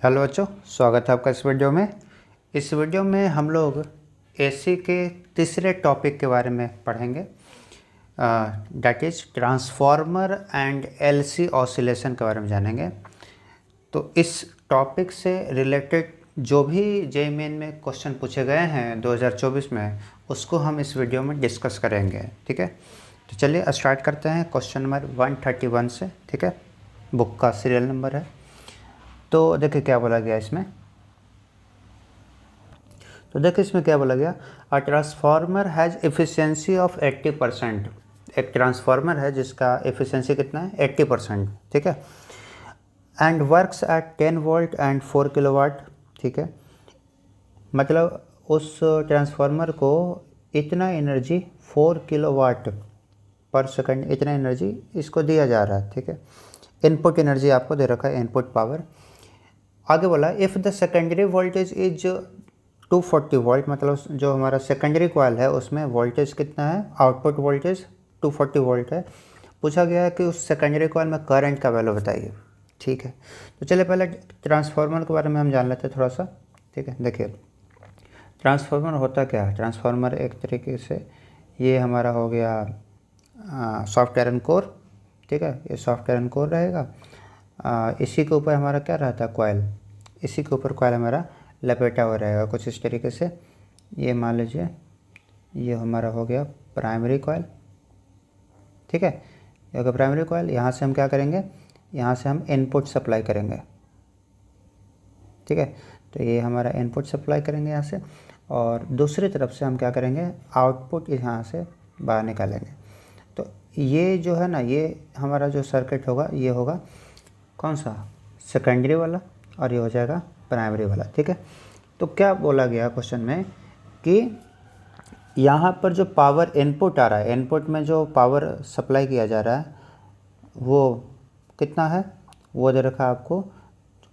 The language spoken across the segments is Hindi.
हेलो बच्चों, स्वागत है आपका इस वीडियो में। इस वीडियो में हम लोग एसी के तीसरे टॉपिक के बारे में पढ़ेंगे, that is transformer and LC oscillation के बारे में जानेंगे। तो इस टॉपिक से रिलेटेड जो भी जेईई मेन में क्वेश्चन पूछे गए हैं 2024 में, उसको हम इस वीडियो में डिस्कस करेंगे। ठीक है, तो चलिए स्टार्ट करते हैं क्वेश्चन नंबर 131 से। ठीक है, बुक का सीरियल नंबर है। तो देखिए क्या बोला गया इसमें। तो देखिए इसमें क्या बोला गया, a transformer has efficiency of 80%। एक ट्रांसफार्मर है जिसका एफिशिएंसी कितना है, 80%। ठीक है, and works at 10 volt and 4 kilowatt. ठीक है, मतलब उस ट्रांसफार्मर को इतना एनर्जी 4 किलोवाट पर सेकंड, इतना एनर्जी इसको दिया जा रहा है। ठीक है, इनपुट एनर्जी आपको दे रखा है, इनपुट पावर। आगे बोला if the secondary voltage is 240 volt, मतलब जो हमारा सेकेंडरी कॉइल है उसमें वोल्टेज कितना है, आउटपुट वोल्टेज 240 वोल्ट है। पूछा गया है कि उस सेकेंडरी कॉइल में करंट का वैल्यू बताइए। ठीक है, तो चलिए पहले ट्रांसफार्मर के बारे में हम जान लेते हैं थोड़ा सा। ठीक है, देखिए ट्रांसफार्मर होता क्या है। ट्रांसफार्मर एक तरीके से ये हमारा हो गया सॉफ्ट आयरन कोर। ठीक है, ये सॉफ्ट आयरन कोर रहेगा। इसी के ऊपर हमारा क्या रहता है, कॉइल। इसी के ऊपर कॉइल हमारा लपेटा हुआ रहेगा कुछ इस तरीके से। ये मान लीजिए ये हमारा हो गया प्राइमरी कॉइल। ठीक है, ये हो गया प्राइमरी कॉइल। यहाँ से हम क्या करेंगे, यहाँ से हम इनपुट सप्लाई करेंगे। ठीक है, तो ये हमारा इनपुट सप्लाई करेंगे यहाँ से, और दूसरी तरफ से हम क्या करेंगे, आउटपुट यहाँ से बाहर निकालेंगे। तो ये जो है ना, ये हमारा जो सर्किट होगा ये होगा कौन सा, सेकेंडरी वाला, और ये हो जाएगा प्राइमरी वाला। ठीक है, तो क्या बोला गया क्वेश्चन में कि यहाँ पर जो पावर इनपुट आ रहा है, इनपुट में जो पावर सप्लाई किया जा रहा है वो कितना है, वो दे रखा है आपको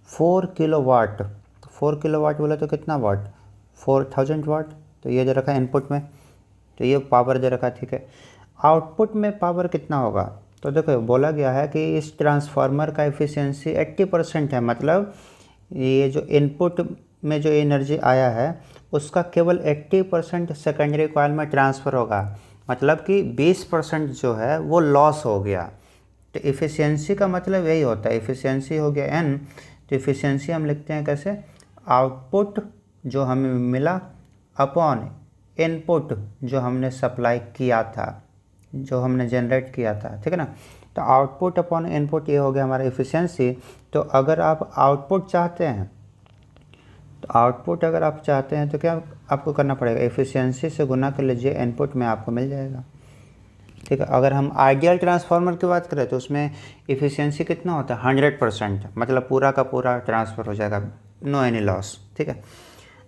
4 किलोवाट। 4 किलोवाट बोला तो कितना वाट, 4000 वाट। तो ये दे रखा है इनपुट में, तो ये पावर दे रखा है। ठीक है, आउटपुट में पावर कितना होगा, तो देखो बोला गया है कि इस ट्रांसफार्मर का एफिशिएंसी 80% है। मतलब ये जो इनपुट में जो एनर्जी आया है उसका केवल 80% सेकेंडरी कॉइल में ट्रांसफ़र होगा, मतलब कि 20% जो है वो लॉस हो गया। तो एफिशिएंसी का मतलब यही होता है, एफिशिएंसी हो गया एन। तो एफिशिएंसी हम लिखते हैं कैसे, आउटपुट जो हमें मिला अपॉन इनपुट जो हमने सप्लाई किया था, जो हमने जनरेट किया था। ठीक है ना, तो आउटपुट अपॉन इनपुट ये हो गया हमारा एफिशिएंसी। तो अगर आप आउटपुट चाहते हैं, तो आउटपुट अगर आप चाहते हैं तो क्या आपको करना पड़ेगा, एफिशिएंसी से गुना कर लीजिए, इनपुट में आपको मिल जाएगा। ठीक है, अगर हम आइडियल ट्रांसफार्मर की बात करें तो उसमें एफिशिएंसी कितना होता है, 100%, मतलब पूरा का पूरा ट्रांसफ़र हो जाएगा, नो एनी लॉस। ठीक है,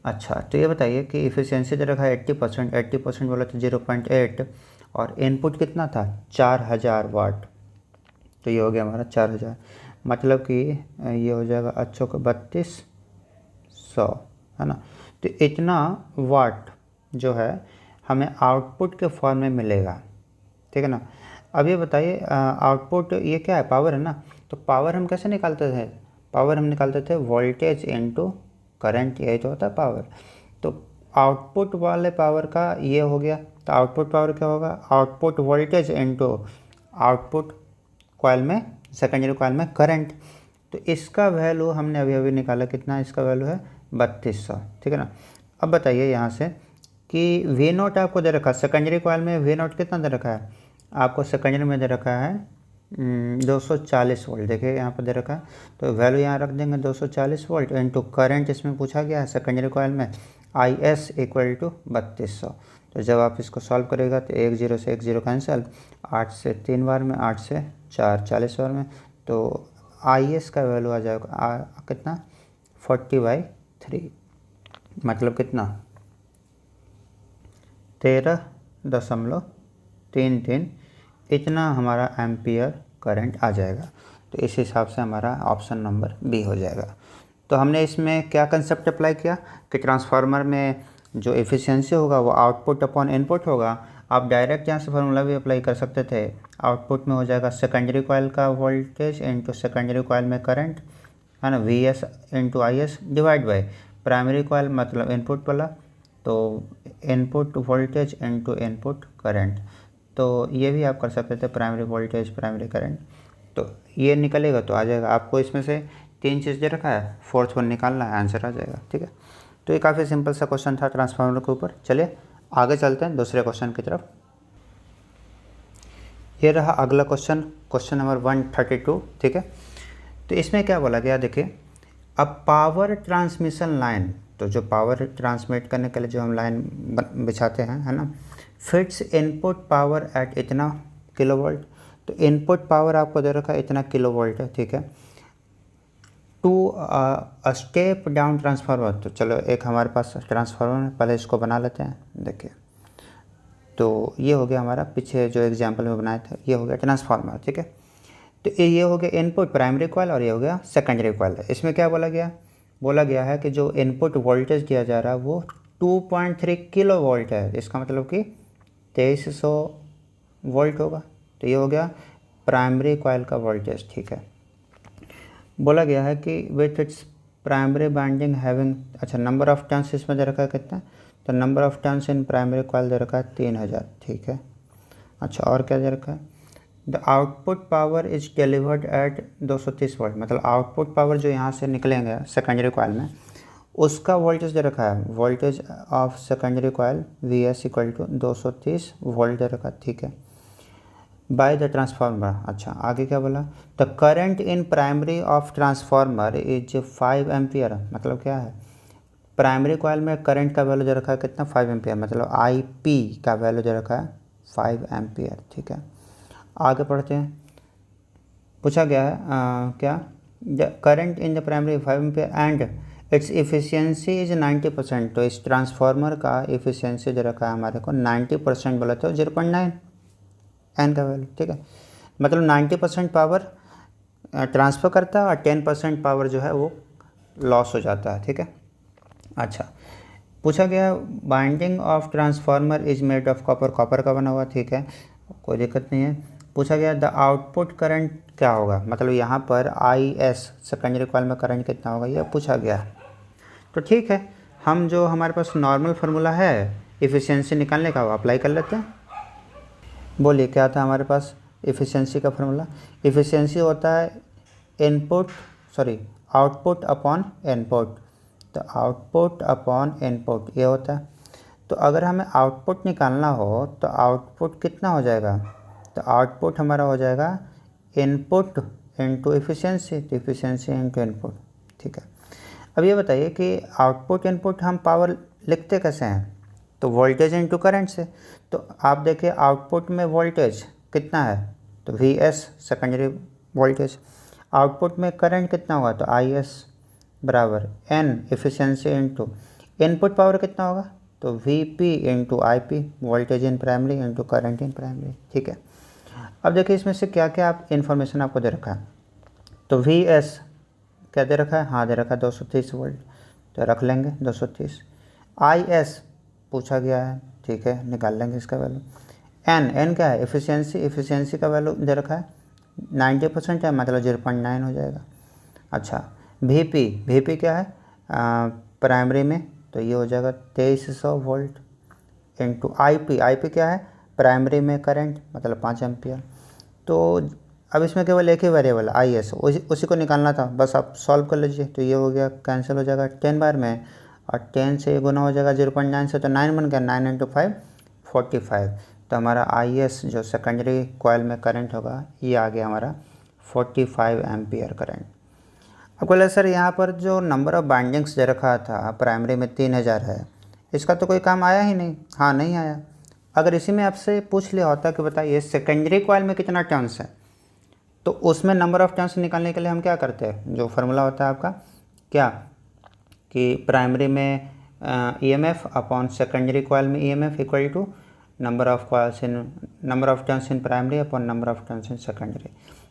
अच्छा तो ये बताइए कि एफिशिएंसी दे रखा है 80%, 80% बोला तो 0.8, और इनपुट कितना था 4000 वाट। तो ये हो गया हमारा 4000, मतलब कि ये हो जाएगा अच्छों का 3200, है ना। तो इतना वाट जो है हमें आउटपुट के फॉर्म में मिलेगा। ठीक है ना। अब ये बताइए आउटपुट ये क्या है, पावर है ना। तो पावर हम कैसे निकालते थे, पावर हम निकालते थे वोल्टेज इनटू करंट, यही तो होता है पावर। तो आउटपुट वाले पावर का ये हो गया, तो आउटपुट पावर क्या होगा, output voltage into output coil में, सेकेंडरी कॉइल में करंट। तो इसका वैल्यू हमने अभी अभी निकाला, कितना इसका वैल्यू है 3200। ठीक है ना। अब बताइए यहाँ से कि वी नोट आपको दे रखा है, सेकेंडरी कॉइल में वी नोट कितना दे रखा है आपको, सेकेंडरी में दे रखा है 240 वोल्ट। देखिए यहाँ पर दे रखा है, तो वैल्यू यहाँ रख देंगे 240 वोल्ट इनटू करंट, इसमें पूछा गया है सेकेंडरी कॉइल में आई एस इक्वल टू 3200। तो जब आप इसको सॉल्व करेगा तो 1 0 से 1 0 कैंसिल, 8 से 3 बार में, 8 से 4 40 बार में, तो आई एस का वैल्यू आ जाएगा कितना 40/3, मतलब कितना 13.33, इतना हमारा एम्पियर करंट आ जाएगा। तो इस हिसाब से हमारा ऑप्शन नंबर बी हो जाएगा। तो हमने इसमें क्या कंसेप्ट अप्लाई किया कि ट्रांसफार्मर में जो एफिशिएंसी होगा वो आउटपुट अपॉन इनपुट होगा। आप डायरेक्ट यहाँ से फार्मूला भी अप्लाई कर सकते थे। आउटपुट में हो जाएगा सेकेंडरी कॉइल का वोल्टेज इनटू सेकेंडरी कॉइल में करंट, है ना, V S into I S divide by primary coil मतलब इनपुट वाला, तो input voltage into input current. तो ये भी आप कर सकते थे, प्राइमरी वोल्टेज प्राइमरी करंट, तो ये निकलेगा तो आ जाएगा। आपको इसमें से 3 चीज़ दे रखा है, फोर्थ वन निकालना है, आंसर आ जाएगा। ठीक है, तो ये काफ़ी सिंपल सा क्वेश्चन था ट्रांसफार्मर के ऊपर। चलिए आगे चलते हैं दूसरे क्वेश्चन की तरफ। ये रहा अगला क्वेश्चन, क्वेश्चन नंबर 132। ठीक है, तो इसमें क्या बोला गया, देखिए, अब पावर ट्रांसमिशन लाइन, तो जो पावर ट्रांसमिट करने के लिए जो हम लाइन बिछाते हैं, है ना, फिट्स इनपुट पावर एट इतना किलोवोल्ट। तो इनपुट पावर आपको दे रखा है इतना किलोवोल्ट है। ठीक है, to a step down transformer, तो चलो एक हमारे पास ट्रांसफार्मर है, पहले इसको बना लेते हैं। देखिए, तो ये हो गया हमारा पीछे जो एग्जाम्पल में बनाया था, ये हो गया ट्रांसफार्मर। ठीक है, तो ये हो गया इनपुट प्राइमरी कॉइल और ये हो गया सेकेंडरी कॉइल। इसमें क्या बोला गया, बोला गया है कि जो इनपुट वोल्टेज दिया जा रहा है वो 2.3 किलो वोल्ट है। इसका मतलब कि 2300 वोल्ट होगा। तो ये हो गया प्राइमरी कॉइल का वोल्टेज। ठीक है, बोला गया है कि with its primary winding having, अच्छा नंबर ऑफ टर्न्स इसमें दे रखा है कितना, तो number of turns in primary coil दे रखा है 3000। ठीक है, अच्छा और क्या दे रखा है, the output power is delivered eight 230 volt, मतलब आउटपुट पावर जो यहाँ से निकलेंगे सेकेंडरी कॉइल में उसका वोल्टेज दे रखा है, voltage of secondary coil V S equal to 230 volt दे रखा है। ठीक है, बाय द ट्रांसफार्मर। अच्छा आगे क्या बोला, the current in primary of transformer is 5 ampere, मतलब क्या है, प्राइमरी कॉइल में करंट का वैल्यू दे रखा है कितना, 5 एम्पियर, मतलब आई पी का वैल्यू दे रखा है 5 एम्पियर। ठीक है, आगे पढ़ते हैं। पूछा गया है क्या, the current in the primary 5 ampere and it's efficiency is 90%। तो इस ट्रांसफार्मर का इफिशियंसी दे रखा है हमारे को 90%, बोला तो 0.9 एन का वैल्यू। ठीक है, मतलब 90% पावर ट्रांसफ़र करता है और 10% पावर जो है वो लॉस हो जाता है। ठीक है, अच्छा पूछा गया binding of transformer is made of copper, copper का बना हुआ। ठीक है, कोई दिक्कत नहीं है। पूछा गया द आउटपुट करंट क्या होगा, मतलब यहाँ पर आई एस सेकेंडरी कॉइल में करंट कितना होगा ये पूछा गया। तो ठीक है, हम जो हमारे पास नॉर्मल फार्मूला है इफ़िशियंसी निकालने का वो अप्लाई कर लेते हैं। बोलिए क्या था हमारे पास इफ़िशियंसी का फार्मूला, इफ़िशियंसी होता है आउटपुट अपॉन इनपुट, तो आउटपुट अपॉन इनपुट ये होता है। तो अगर हमें आउटपुट निकालना हो तो आउटपुट कितना हो जाएगा, तो आउटपुट हमारा हो जाएगा इनपुट इनटू इफ़िशियंसी, तो इफ़िशियंसी इनटू इनपुट। ठीक है, अब ये बताइए कि आउटपुट इनपुट हम पावर लिखते कैसे हैं, तो वोल्टेज इनटू करंट से। तो आप देखिए आउटपुट में वोल्टेज कितना है, तो V S secondary voltage, output में करंट कितना होगा, तो आई एस बराबर N efficiency into input power कितना होगा, तो V P into I P, voltage in primary into current in primary. ठीक है, अब देखिए इसमें से क्या क्या आप इन्फॉर्मेशन आपको दे रखा है, तो वी एस क्या दे रखा है, हाँ दे रखा है 230 वोल्ट, तो रख लेंगे 230। आई एस पूछा गया है, ठीक है निकाल लेंगे इसका वैल्यू। एन क्या है, इफ़िशियंसी का वैल्यू दे रखा है 90% है, मतलब 0.9 हो जाएगा। अच्छा वी पी क्या है प्राइमरी में, तो ये हो जाएगा 2300 वोल्ट इंटू आई पी क्या है प्राइमरी में करंट, मतलब 5 एम्पियर। तो अब इसमें केवल एक ही वेरिएबल आई एस, उसी को निकालना था, बस आप सॉल्व कर लीजिए। तो ये हो गया कैंसिल हो जाएगा 10 बार में, और 10 से ये गुना हो जाएगा 0.9 से, तो 9 बन गया, 9 इंटू 5 45। तो हमारा आई एस जो सेकेंडरी कॉइल में करंट होगा ये आ गया हमारा 45 एम्पियर करंट। अब बोला सर यहाँ पर जो नंबर ऑफ़ बाइंडिंग्स दे रखा था प्राइमरी में 3000 है, इसका तो कोई काम आया ही नहीं। हाँ नहीं आया। अगर इसी में आपसे पूछ लिया होता कि बताइए सेकेंडरी कॉइल में कितना टर्न्स है, तो उसमें नंबर ऑफ़ टर्न्स निकालने के लिए हम क्या करते हैं, जो फार्मूला होता है आपका क्या, कि प्राइमरी में ईएमएफ अपॉन सेकेंडरी कॉइल में EMF equal to number of turns in primary upon number of turns in secondary.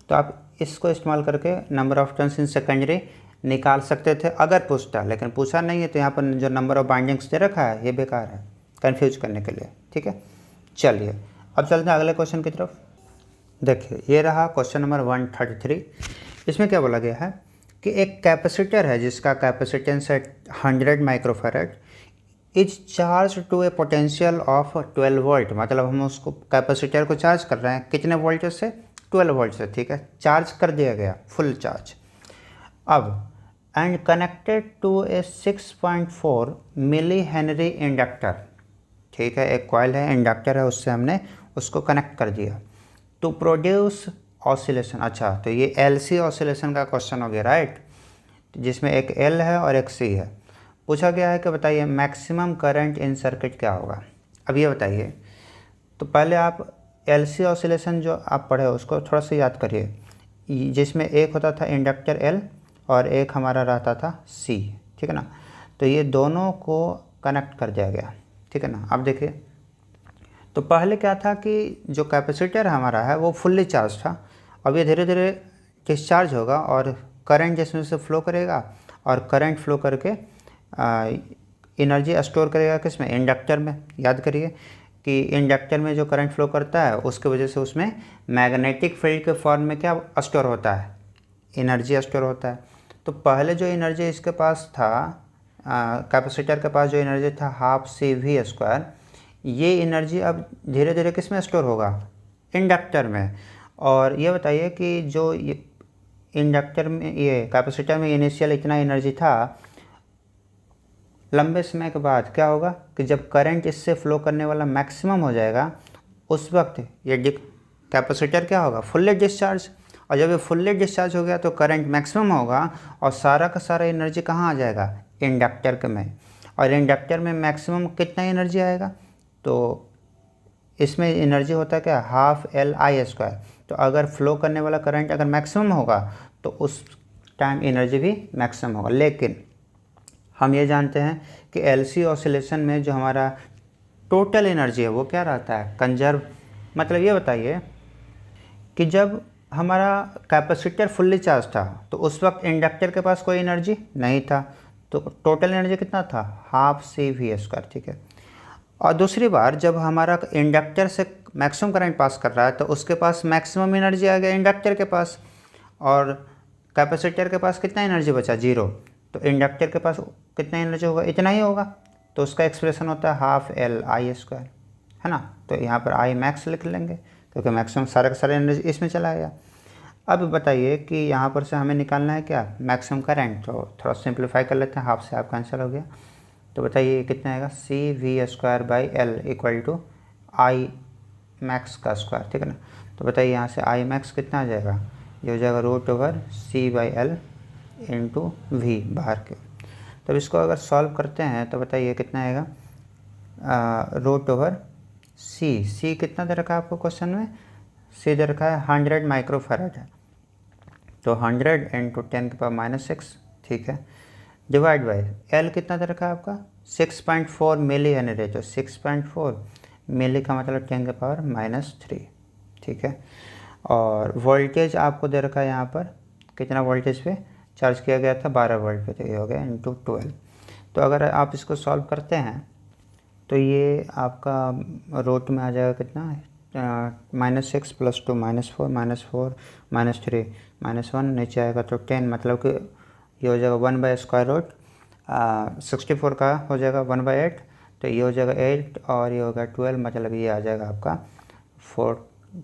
तो आप इसको इस्तेमाल करके number of turns in secondary निकाल सकते थे अगर पूछता, लेकिन पूछा नहीं है, तो यहाँ पर जो नंबर ऑफ़ बाइंडिंग्स दे रखा है ये बेकार है कंफ्यूज करने के लिए। ठीक है, चलिए अब चलते हैं अगले क्वेश्चन की तरफ। देखिए ये रहा क्वेश्चन नंबर 133। इसमें क्या बोला गया है, कि एक कैपेसिटर है जिसका कैपेसिटेंस है 100 microfarad is charge to a potential of 12 volt, मतलब हम उसको कैपेसिटर को चार्ज कर रहे हैं कितने वोल्ट से, 12 वोल्ट से, ठीक है, चार्ज कर दिया गया फुल चार्ज। अब and connected to a 6.4 milli henry inductor, ठीक है, एक कॉइल है, इंडक्टर है, उससे हमने उसको कनेक्ट कर दिया टू प्रोड्यूस ऑसिलेशन। अच्छा, तो ये LC ऑसिलेशन का क्वेश्चन हो गया, राइट, जिसमें एक L है और एक C है। पूछा गया है कि बताइए मैक्सिमम करंट इन सर्किट क्या होगा। अब ये बताइए, तो पहले आप LC ऑसिलेशन जो आप पढ़े उसको थोड़ा सा याद करिए, जिसमें एक होता था इंडक्टर L और एक हमारा रहता था C, ठीक है ना। तो ये दोनों को कनेक्ट कर दिया गया, ठीक है ना। अब देखिए, तो पहले क्या था कि जो कैपेसिटर हमारा है वो फुल्ली चार्ज था, अब ये धीरे धीरे डिस्चार्ज होगा और करंट जिसमें से फ्लो करेगा और करंट फ्लो करके एनर्जी स्टोर करेगा किसमें, इंडक्टर में। याद करिए कि इंडक्टर में जो करंट फ्लो करता है उसके वजह से उसमें मैग्नेटिक फील्ड के फॉर्म में क्या स्टोर होता है, एनर्जी स्टोर होता है। तो पहले जो एनर्जी इसके पास था, कैपेसिटर के पास जो एनर्जी था ½ CV², ये एनर्जी अब धीरे धीरे किस में स्टोर होगा, इंडक्टर में। और ये बताइए कि जो ये इंडक्टर में, ये कैपेसिटर में इनिशियल इतना एनर्जी था, लंबे समय के बाद क्या होगा कि जब करंट इससे फ्लो करने वाला मैक्सिमम हो जाएगा उस वक्त ये कैपेसिटर क्या होगा, फुल्ली डिस्चार्ज। और जब ये फुल्ली डिस्चार्ज हो गया तो करंट मैक्सिमम होगा और सारा का सारा एनर्जी कहाँ आ जाएगा, इंडक्टर के में। और इंडक्टर में मैक्सिमम कितना एनर्जी आएगा, तो इसमें एनर्जी होता है क्या, ½ LI²। तो अगर फ्लो करने वाला करंट अगर मैक्सिमम होगा तो उस टाइम एनर्जी भी मैक्सिमम होगा। लेकिन हम ये जानते हैं कि LC ऑसिलेशन में जो हमारा टोटल एनर्जी है वो क्या रहता है, कंजर्व। मतलब ये बताइए कि जब हमारा कैपेसिटर फुल्ली चार्ज था तो उस वक्त इंडक्टर के पास कोई एनर्जी नहीं था, तो टोटल एनर्जी कितना था, ½ CV², ठीक है। और दूसरी बार जब हमारा इंडक्टर से मैक्सिमम करंट पास कर रहा है तो उसके पास मैक्सिमम एनर्जी आ गया इंडक्टर के पास, और कैपेसिटर के पास कितना एनर्जी बचा, 0। तो इंडक्टर के पास कितना एनर्जी होगा, इतना ही होगा। तो उसका एक्सप्रेशन होता है ½ LI², है ना। तो यहाँ पर I मैक्स लिख लेंगे क्योंकि मैक्सिमम सारा का सारा एनर्जी इसमें चला गया। अब बताइए कि यहाँ पर से हमें निकालना है क्या, मैक्सिमम करंट। तो थोड़ा सिंप्लीफाई कर लेते हैं, हाफ से हाफ कैंसिल हो गया। तो बताइए कितना आएगा, CV²/L = I मैक्स का स्क्वायर, ठीक है ना। तो बताइए यहाँ से I मैक्स कितना आ जाएगा, ये हो जाएगा √C/L × V बाहर के। तब इसको अगर सॉल्व करते हैं तो बताइए कितना आएगा, √C कितना दे रखा है आपको क्वेश्चन में, C दे रखा है 100 माइक्रोफैरड है, तो 100 × 10⁻⁶, ठीक है, डिवाइड बाई L कितना दे रखा है आपका 6.4 मिली हेनरी, तो 6.4 मिली का मतलब 10⁻⁻3, ठीक है। और वोल्टेज आपको दे रखा है यहाँ पर कितना वोल्टेज पे चार्ज किया गया था, 12 वोल्ट पे, तो ये हो गया × 12। तो अगर आप इसको सॉल्व करते हैं तो ये आपका रूट में आ जाएगा कितना, -6 + 2 -4 -4 -3 -1 नीचे आएगा तो 10, मतलब कि ये हो जाएगा 1/√। 64 का हो जाएगा 1/8, तो ये हो जाएगा 8 और ये होगा 12, मतलब ये आ जाएगा आपका 4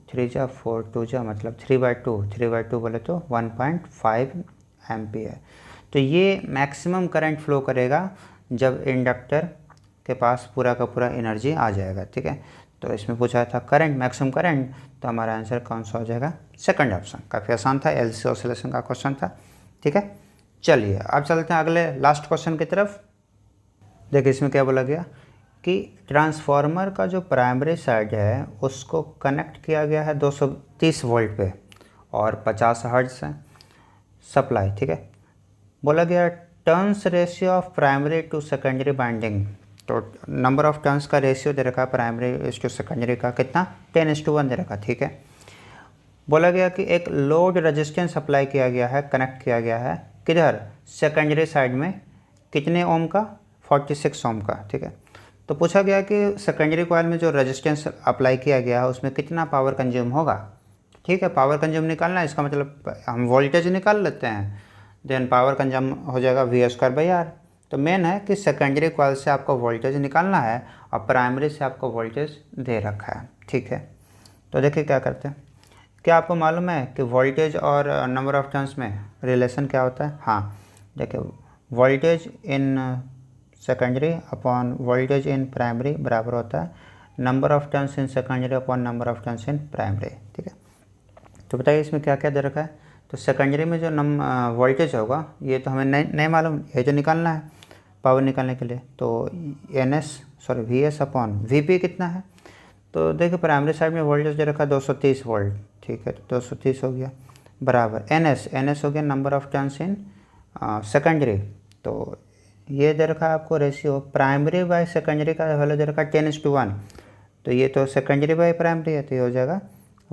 3 जा 4 2 जा मतलब 3/2 3/2 बोले तो 1.5 एम्पियर। तो ये मैक्सिमम करंट फ्लो करेगा जब इंडक्टर के पास पूरा का पूरा एनर्जी आ जाएगा, ठीक है। तो इसमें पूछा था करंट, मैक्सिमम करंट, तो हमारा आंसर कौन सा हो जाएगा, सेकंड ऑप्शन। काफ़ी आसान था, LC ऑसिलेशन का क्वेश्चन था, ठीक है। चलिए अब चलते हैं अगले लास्ट क्वेश्चन की तरफ। देखिए इसमें क्या बोला गया कि ट्रांसफार्मर का जो प्राइमरी साइड है उसको कनेक्ट किया गया है 230 वोल्ट पे और 50 हर्ट्ज से सप्लाई, ठीक है। बोला गया turns ratio of primary to secondary binding, तो नंबर ऑफ टर्न्स का रेशियो दे रखा है प्राइमरी टू सेकेंडरी का कितना, 10:1 दे रखा, ठीक है। बोला गया कि एक लोड रेजिस्टेंस अप्लाई किया गया है, कनेक्ट किया गया है किधर, सेकेंडरी साइड में, कितने ओम का, 46 ओम का, ठीक है। तो पूछा गया कि सेकेंडरी कॉइल में जो रेजिस्टेंस अप्लाई किया गया है उसमें कितना पावर कंज्यूम होगा, ठीक है। पावर कंज्यूम निकालना है, इसका मतलब हम वोल्टेज निकाल लेते हैं। देन पावर कंजम हो जाएगा V²/R। तो मेन है कि सेकेंडरी कॉइल से आपको वोल्टेज निकालना है और प्राइमरी से आपको वोल्टेज दे रखा है, ठीक है। तो देखिए क्या करते हैं। क्या आपको मालूम है कि वोल्टेज और नंबर ऑफ टर्न्स में रिलेशन क्या होता है? हाँ, देखिए voltage in secondary upon voltage in primary बराबर होता है number of turns in secondary upon number of turns in primary, ठीक है। तो बताइए इसमें क्या क्या दे रखा है। तो सेकेंडरी में जो वोल्टेज होगा ये तो हमें नहीं मालूम, ये जो निकालना है पावर निकालने के लिए। तो VS अपॉन VP कितना है। तो देखिए प्राइमरी साइड में वोल्टेज दे रखा है 230 वोल्ट, ठीक है। तो 230 हो गया बराबर NS हो गया number of turns in secondary. तो ये दे रखा है आपको रेशियो प्राइमरी बाय सेकेंडरी का वैल्यू दे रखा है 10:1। तो ये तो सेकेंडरी बाय प्राइमरी है तो ये हो जाएगा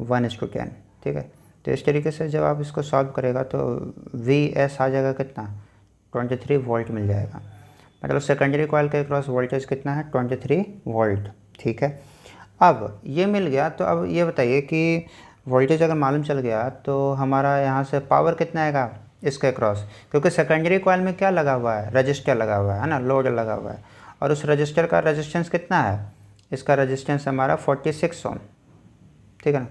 1:10, ठीक है। तो इस तरीके से जब आप इसको सॉल्व करेगा तो VS आ जाएगा कितना 23 वोल्ट मिल जाएगा। मतलब सेकेंडरी कॉइल के क्रॉस वोल्टेज कितना है 23 वोल्ट, ठीक है। अब ये मिल गया तो अब ये बताइए कि वोल्टेज अगर मालूम चल गया तो हमारा यहाँ से पावर कितना आएगा इसके क्रॉस, क्योंकि सेकेंडरी कॉइल में क्या लगा हुआ है, रजिस्टर लगा हुआ है ना, लोड लगा हुआ है। और उस रजिस्टर का रेजिस्टेंस कितना है, इसका रेजिस्टेंस हमारा 46 ओम, ठीक है ना।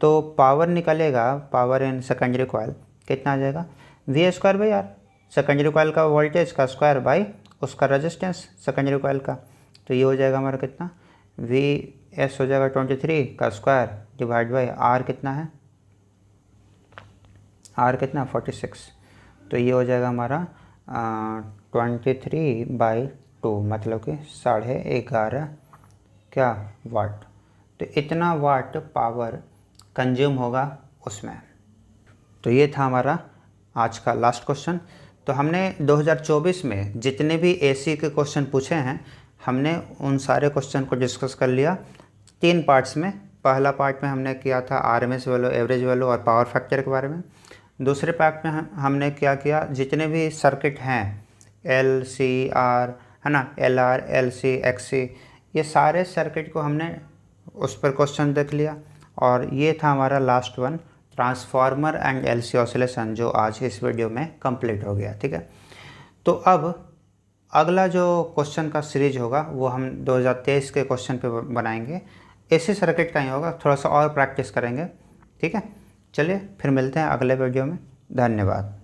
तो पावर निकलेगा, पावर इन सेकेंडरी कॉइल कितना आ जाएगा V²/R, सेकेंडरी कॉइल का वोल्टेज का स्क्वायर बाई उसका रेजिस्टेंस सेकेंडरी कॉइल का। तो ये हो जाएगा हमारा कितना VS हो जाएगा 23 का स्क्वायर डिवाइड बाई R कितना है, R कितना 46। तो ये हो जाएगा हमारा 23/2 मतलब कि 11.5 क्या वाट। तो इतना वाट पावर कंज्यूम होगा उसमें। तो ये था हमारा आज का लास्ट क्वेश्चन। तो हमने 2024 में जितने भी AC के क्वेश्चन पूछे हैं हमने उन सारे क्वेश्चन को डिस्कस कर लिया 3 पार्ट्स में। पहला पार्ट में हमने किया था RMS वैल्यू, एवरेज वैल्यू और पावर फैक्टर के बारे में। दूसरे पार्ट में हमने क्या किया, जितने भी सर्किट हैं LCR है ना, LR LC XC, ये सारे सर्किट को हमने उस पर क्वेश्चन देख लिया। और ये था हमारा last one, transformer and LC oscillation, जो आज इस वीडियो में कंप्लीट हो गया, ठीक है। तो अब अगला जो क्वेश्चन का सीरीज होगा वो हम 2023 के क्वेश्चन पे बनाएंगे। ऐसे सर्किट का ही होगा, थोड़ा सा और प्रैक्टिस करेंगे, ठीक है। चलिए फिर मिलते हैं अगले वीडियो में। धन्यवाद।